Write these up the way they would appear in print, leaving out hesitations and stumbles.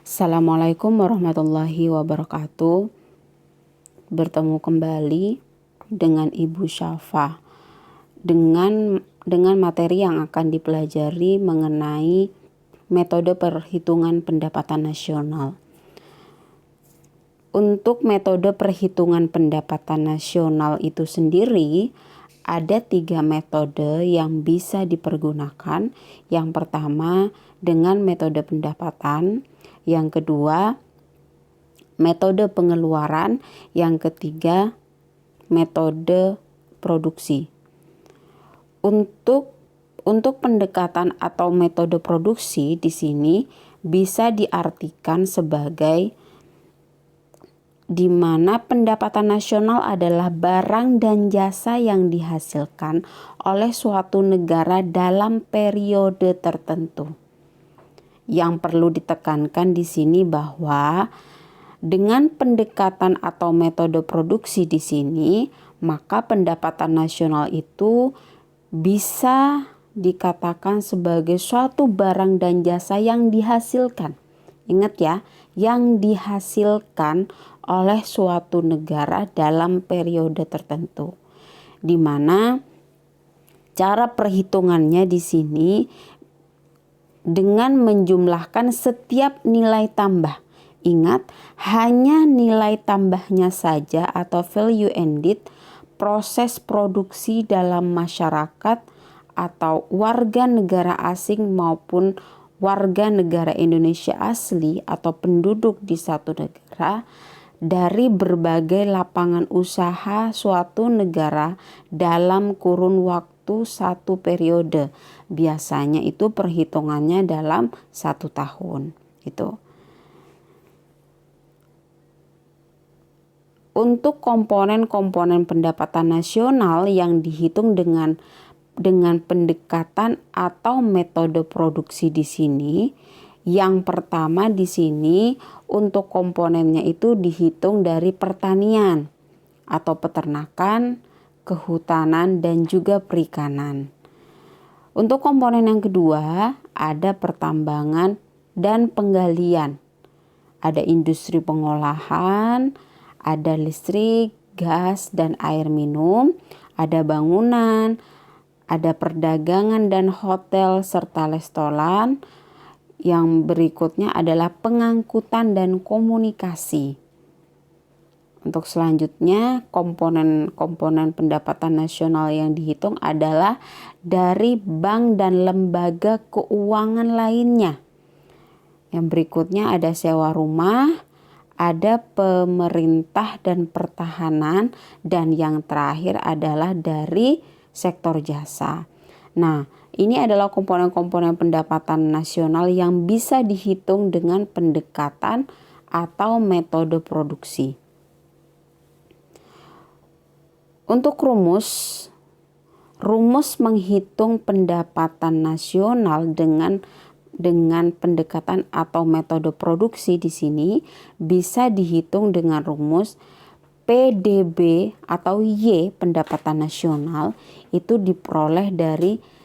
Assalamualaikum warahmatullahi wabarakatuh. Bertemu kembali dengan Ibu Syafa dengan materi yang akan dipelajari mengenai metode perhitungan pendapatan nasional. Untuk metode perhitungan pendapatan nasional itu sendiri ada 3 metode yang bisa dipergunakan. Yang pertama dengan metode pendapatan, yang kedua metode pengeluaran, yang ketiga metode produksi. Untuk pendekatan atau metode produksi di sini bisa diartikan sebagai di mana pendapatan nasional adalah barang dan jasa yang dihasilkan oleh suatu negara dalam periode tertentu. Yang perlu ditekankan di sini bahwa dengan pendekatan atau metode produksi di sini, maka pendapatan nasional itu bisa dikatakan sebagai suatu barang dan jasa yang dihasilkan. Ingat ya, yang dihasilkan oleh suatu negara dalam periode tertentu. Di mana cara perhitungannya di sini dengan menjumlahkan setiap nilai tambah. Ingat, hanya nilai tambahnya saja atau value added proses produksi dalam masyarakat atau warga negara asing maupun warga negara Indonesia asli atau penduduk di satu negara dari berbagai lapangan usaha suatu negara dalam kurun waktu satu periode. Biasanya itu perhitungannya dalam 1 tahun. Gitu. Untuk komponen-komponen pendapatan nasional yang dihitung dengan pendekatan atau metode produksi di sini, yang pertama di sini untuk komponennya itu dihitung dari pertanian atau peternakan, kehutanan, dan juga perikanan. Untuk komponen yang kedua ada pertambangan dan penggalian. Ada industri pengolahan, ada listrik, gas, dan air minum, ada bangunan, ada perdagangan dan hotel serta restoran. Yang berikutnya adalah pengangkutan dan komunikasi. Untuk selanjutnya, komponen pendapatan nasional yang dihitung adalah dari bank dan lembaga keuangan lainnya. Yang berikutnya ada sewa rumah, ada pemerintah dan pertahanan, dan yang terakhir adalah dari sektor jasa. Nah, ini adalah komponen-komponen pendapatan nasional yang bisa dihitung dengan pendekatan atau metode produksi. Untuk rumus menghitung pendapatan nasional dengan pendekatan atau metode produksi di sini bisa dihitung dengan rumus PDB atau Y pendapatan nasional itu diperoleh dari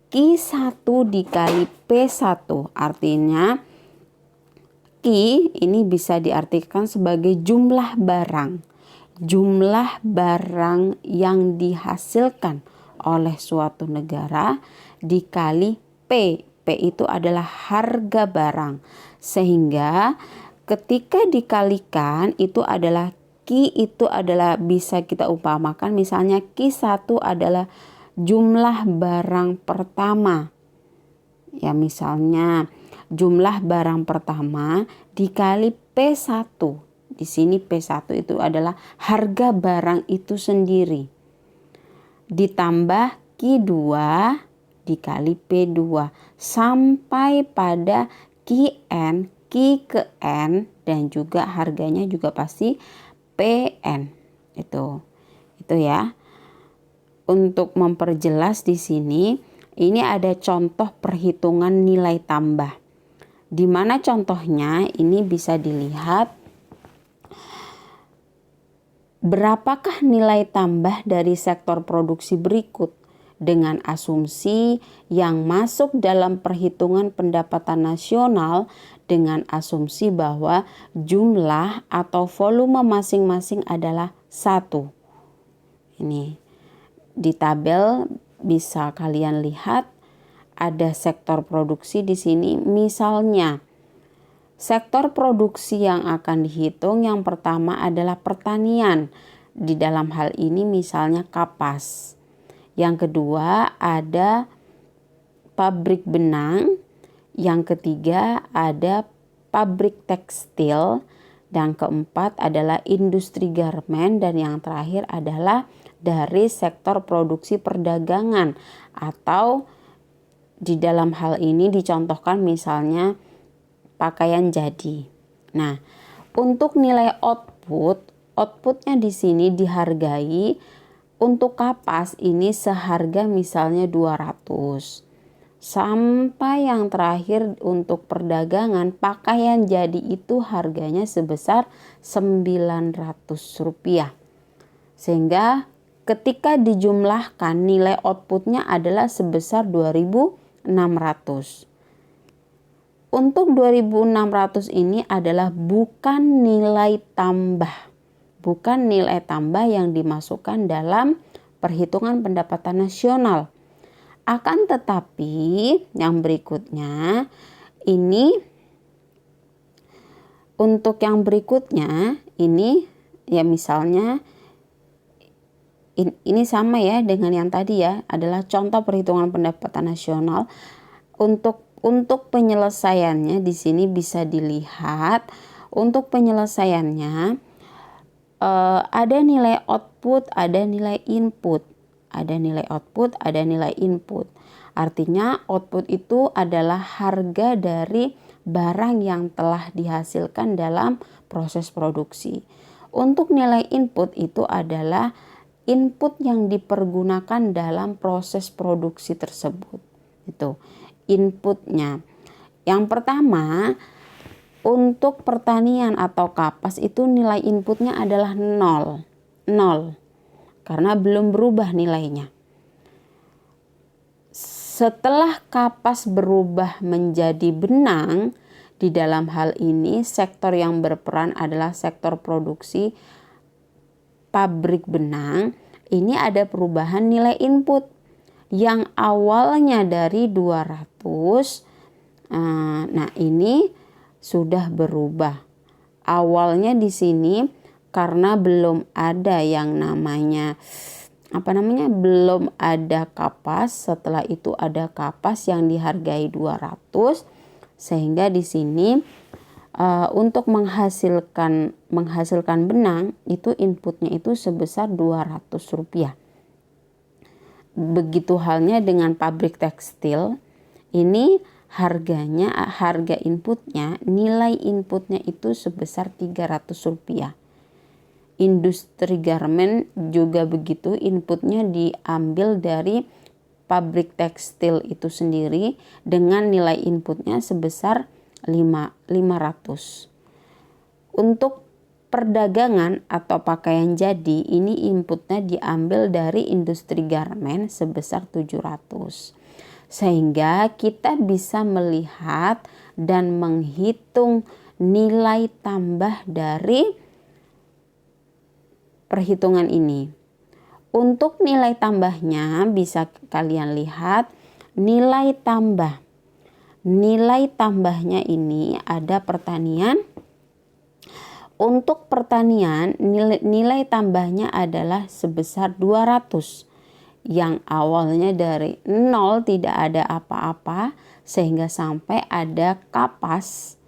Q1 dikali P1. Artinya Q ini bisa diartikan sebagai jumlah barang yang dihasilkan oleh suatu negara dikali P. P itu adalah harga barang. Sehingga ketika dikalikan itu adalah Q itu adalah bisa kita umpamakan misalnya Q1 adalah jumlah barang pertama. Ya misalnya jumlah barang pertama dikali P1. Di sini P1 itu adalah harga barang itu sendiri. Ditambah Q2 dikali P2 sampai pada Qn, Q ke N, dan juga harganya juga pasti Pn. Itu ya. Untuk memperjelas di sini, ini ada contoh perhitungan nilai tambah. Di mana contohnya ini bisa dilihat berapakah nilai tambah dari sektor produksi berikut dengan asumsi yang masuk dalam perhitungan pendapatan nasional dengan asumsi bahwa jumlah atau volume masing-masing adalah 1. Ini di tabel bisa kalian lihat ada sektor produksi di sini. Misalnya sektor produksi yang akan dihitung yang pertama adalah pertanian. Di dalam hal ini misalnya kapas. Yang kedua ada pabrik benang. Yang ketiga ada pabrik tekstil. Dan keempat adalah industri garmen. Dan yang terakhir adalah dari sektor produksi perdagangan. Atau di dalam hal ini dicontohkan misalnya pakaian jadi. Nah, untuk nilai outputnya di sini dihargai untuk kapas ini seharga misalnya 200. Sampai yang terakhir untuk perdagangan pakaian jadi itu harganya sebesar Rp900. Sehingga ketika dijumlahkan nilai outputnya adalah sebesar 2.600. Untuk 2.600 ini adalah bukan nilai tambah. Bukan nilai tambah yang dimasukkan dalam perhitungan pendapatan nasional. Akan tetapi yang berikutnya ini, untuk yang berikutnya ini ya misalnya ini sama ya dengan yang tadi ya, adalah contoh perhitungan pendapatan nasional. Untuk penyelesaiannya di sini bisa dilihat, untuk penyelesaiannya ada nilai output, ada nilai input. Ada nilai output, ada nilai input. Artinya output itu adalah harga dari barang yang telah dihasilkan dalam proses produksi. Untuk nilai input itu adalah input yang dipergunakan dalam proses produksi tersebut. Itu inputnya. Yang pertama, untuk pertanian atau kapas itu nilai inputnya adalah 0. Karena belum berubah nilainya. Setelah kapas berubah menjadi benang, di dalam hal ini sektor yang berperan adalah sektor produksi pabrik benang. Ini ada perubahan nilai input yang awalnya dari 200. Nah, ini sudah berubah. Awalnya di sini karena belum ada yang namanya belum ada kapas. Setelah itu ada kapas yang dihargai 200, sehingga di sini untuk menghasilkan benang itu inputnya itu sebesar Rp200. Begitu halnya dengan pabrik tekstil. Ini harga inputnya, nilai inputnya itu sebesar Rp300. Industri garmen juga begitu, inputnya diambil dari pabrik tekstil itu sendiri dengan nilai inputnya sebesar 500. Untuk perdagangan atau pakaian jadi, ini inputnya diambil dari industri garmen sebesar 700. Sehingga kita bisa melihat dan menghitung nilai tambah dari perhitungan ini. Untuk nilai tambahnya bisa kalian lihat nilai tambah. Nilai tambahnya ini ada pertanian. Untuk pertanian nilai tambahnya adalah sebesar 200. Yang awalnya dari 0 tidak ada apa-apa sehingga sampai ada kapas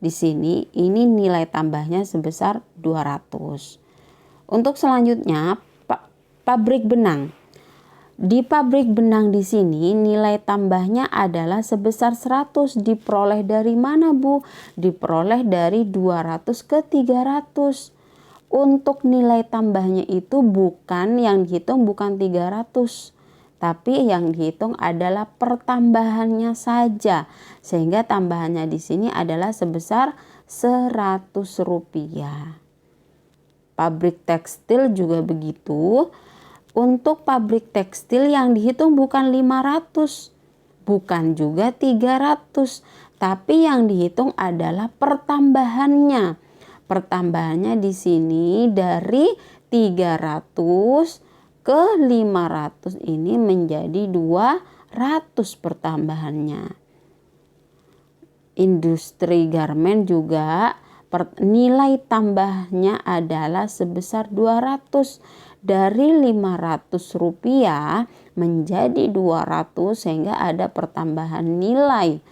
di sini. Ini nilai tambahnya sebesar 200. Untuk selanjutnya pabrik benang. Di pabrik benang di sini nilai tambahnya adalah sebesar 100. Diperoleh dari mana, Bu? Diperoleh dari 200 ke 300. Untuk nilai tambahnya itu yang dihitung bukan 300. Tapi yang dihitung adalah pertambahannya saja. Sehingga tambahannya di sini adalah sebesar Rp100. Pabrik tekstil juga begitu. Untuk pabrik tekstil yang dihitung bukan 500, bukan juga 300, Tapi yang dihitung adalah pertambahannya. Pertambahannya di sini dari 300 ke 500 ini menjadi 200 pertambahannya. Industri garmen juga nilai tambahnya adalah sebesar 200. Dari 500 rupiah menjadi 200 sehingga ada pertambahan nilai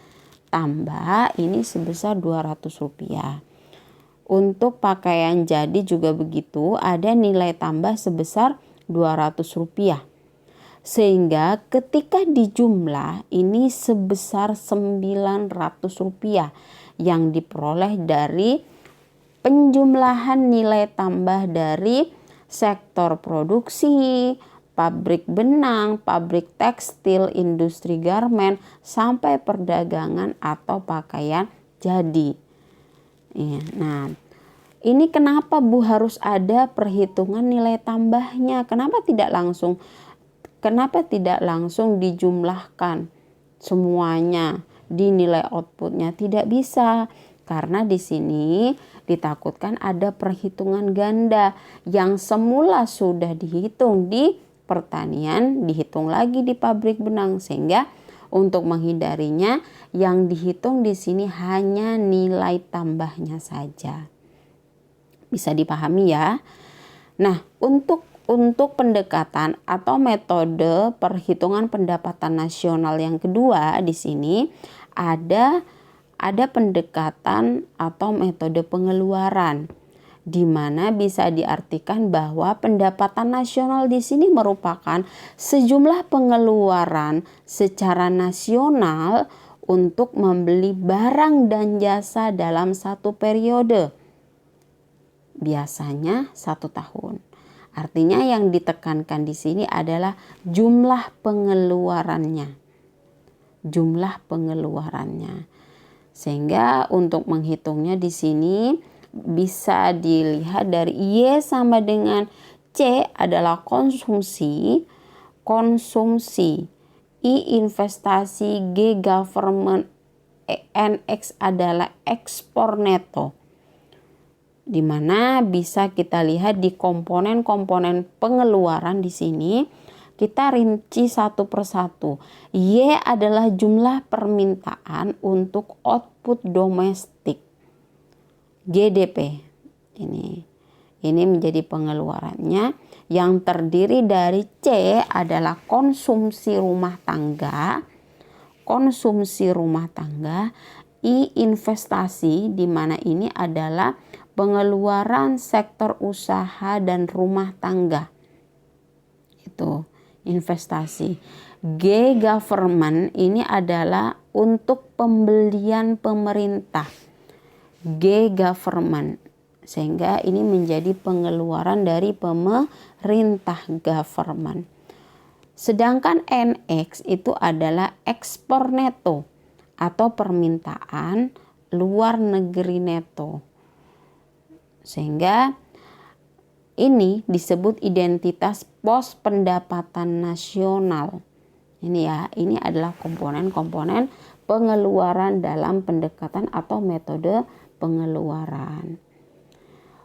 tambah ini sebesar 200 rupiah. Untuk pakaian jadi juga begitu, ada nilai tambah sebesar 200 rupiah. Sehingga ketika dijumlah ini sebesar 900 rupiah yang diperoleh dari penjumlahan nilai tambah dari sektor produksi, pabrik benang, pabrik tekstil, industri garmen, sampai perdagangan atau pakaian jadi. Nah, ini kenapa Bu harus ada perhitungan nilai tambahnya? Kenapa tidak langsung dijumlahkan semuanya di nilai outputnya? Tidak bisa, karena di sini ditakutkan ada perhitungan ganda yang semula sudah dihitung di pertanian, dihitung lagi di pabrik benang, sehingga untuk menghindarinya yang dihitung di sini hanya nilai tambahnya saja. Bisa dipahami ya? Nah, untuk pendekatan atau metode perhitungan pendapatan nasional yang kedua di sini ada pendekatan atau metode pengeluaran, di mana bisa diartikan bahwa pendapatan nasional di sini merupakan sejumlah pengeluaran secara nasional untuk membeli barang dan jasa dalam satu periode, biasanya 1 tahun. Artinya yang ditekankan di sini adalah jumlah pengeluarannya. Sehingga untuk menghitungnya di sini bisa dilihat dari Y sama dengan C adalah konsumsi, I investasi, G government, NX adalah ekspor neto. Di mana bisa kita lihat di komponen-komponen pengeluaran di sini kita rinci satu persatu. Y adalah jumlah permintaan untuk output domestik, GDP. Ini menjadi pengeluarannya, yang terdiri dari C adalah konsumsi rumah tangga, I investasi, di mana ini adalah pengeluaran sektor usaha dan rumah tangga. Itu investasi. G government ini adalah untuk pembelian pemerintah. G government. Sehingga ini menjadi pengeluaran dari pemerintah, government. Sedangkan NX itu adalah ekspor neto atau permintaan luar negeri neto. Sehingga ini disebut identitas pos pendapatan nasional. Ini adalah komponen-komponen pengeluaran dalam pendekatan atau metode pengeluaran.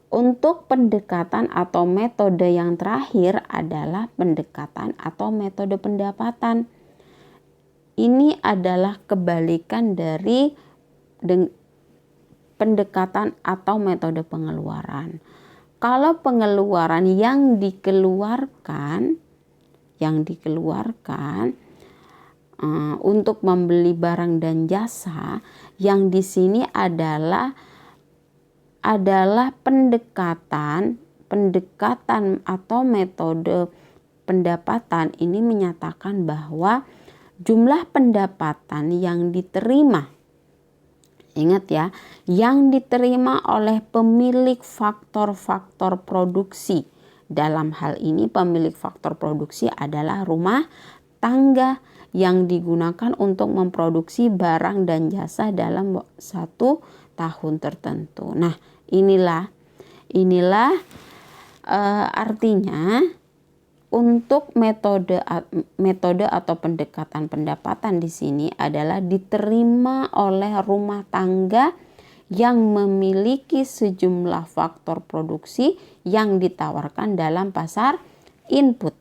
Untuk pendekatan atau metode yang terakhir adalah pendekatan atau metode pendapatan. Ini adalah kebalikan dari pendekatan atau metode pengeluaran. Kalau pengeluaran yang dikeluarkan untuk membeli barang dan jasa, yang di sini adalah pendekatan atau metode pendapatan ini menyatakan bahwa jumlah pendapatan yang diterima, ingat ya, yang diterima oleh pemilik faktor-faktor produksi. Dalam hal ini pemilik faktor produksi adalah rumah tangga yang digunakan untuk memproduksi barang dan jasa dalam 1 tahun tertentu. Nah, inilah artinya Untuk metode atau pendekatan pendapatan di sini adalah diterima oleh rumah tangga yang memiliki sejumlah faktor produksi yang ditawarkan dalam pasar input.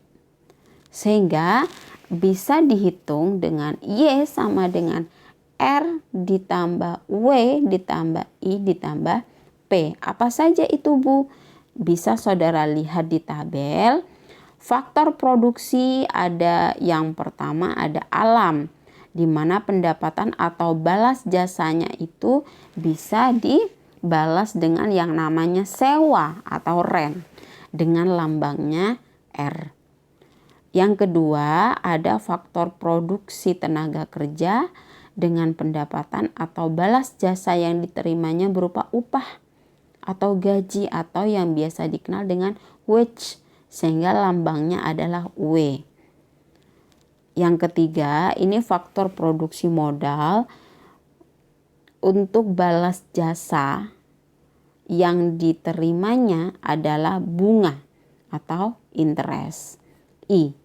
Sehingga bisa dihitung dengan Y sama dengan R ditambah W ditambah I ditambah P. Apa saja itu, Bu? Bisa saudara lihat di tabel. Faktor produksi ada yang pertama ada alam, di mana pendapatan atau balas jasanya itu bisa dibalas dengan yang namanya sewa atau rent dengan lambangnya R. Yang kedua ada faktor produksi tenaga kerja dengan pendapatan atau balas jasa yang diterimanya berupa upah atau gaji atau yang biasa dikenal dengan wage, sehingga lambangnya adalah W. Yang ketiga, ini faktor produksi modal untuk balas jasa yang diterimanya adalah bunga atau interest, I.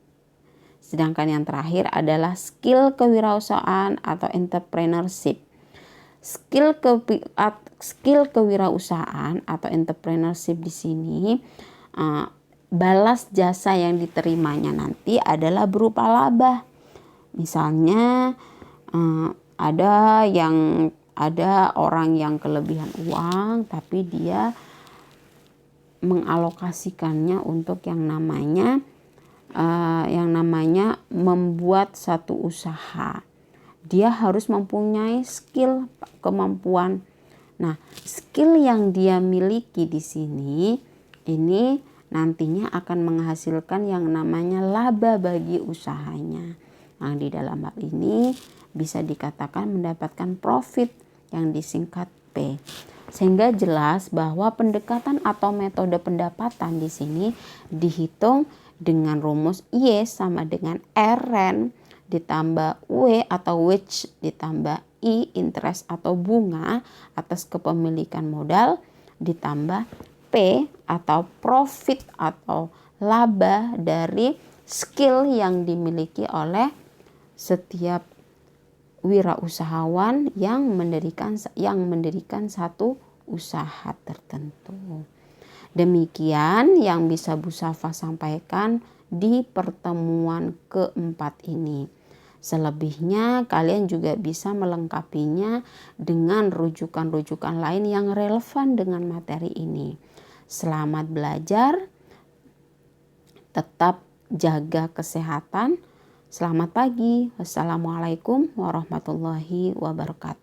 Sedangkan yang terakhir adalah skill kewirausahaan atau entrepreneurship. Skill kewirausahaan atau entrepreneurship di sini balas jasa yang diterimanya nanti adalah berupa laba. Misalnya ada orang yang kelebihan uang tapi dia mengalokasikannya untuk yang namanya membuat satu usaha. Dia harus mempunyai skill, kemampuan. Nah, skill yang dia miliki di sini ini nantinya akan menghasilkan yang namanya laba bagi usahanya. Nah, di dalam hal ini bisa dikatakan mendapatkan profit yang disingkat P. Sehingga jelas bahwa pendekatan atau metode pendapatan di sini dihitung dengan rumus Y sama dengan R rent ditambah W atau wage ditambah I interest atau bunga atas kepemilikan modal ditambah P atau profit atau laba dari skill yang dimiliki oleh setiap wirausahawan yang mendirikan satu usaha tertentu. Demikian yang bisa Bu Safa sampaikan di pertemuan keempat ini. Selebihnya kalian juga bisa melengkapinya dengan rujukan-rujukan lain yang relevan dengan materi ini. Selamat belajar, tetap jaga kesehatan. Selamat pagi. Wassalamualaikum warahmatullahi wabarakatuh.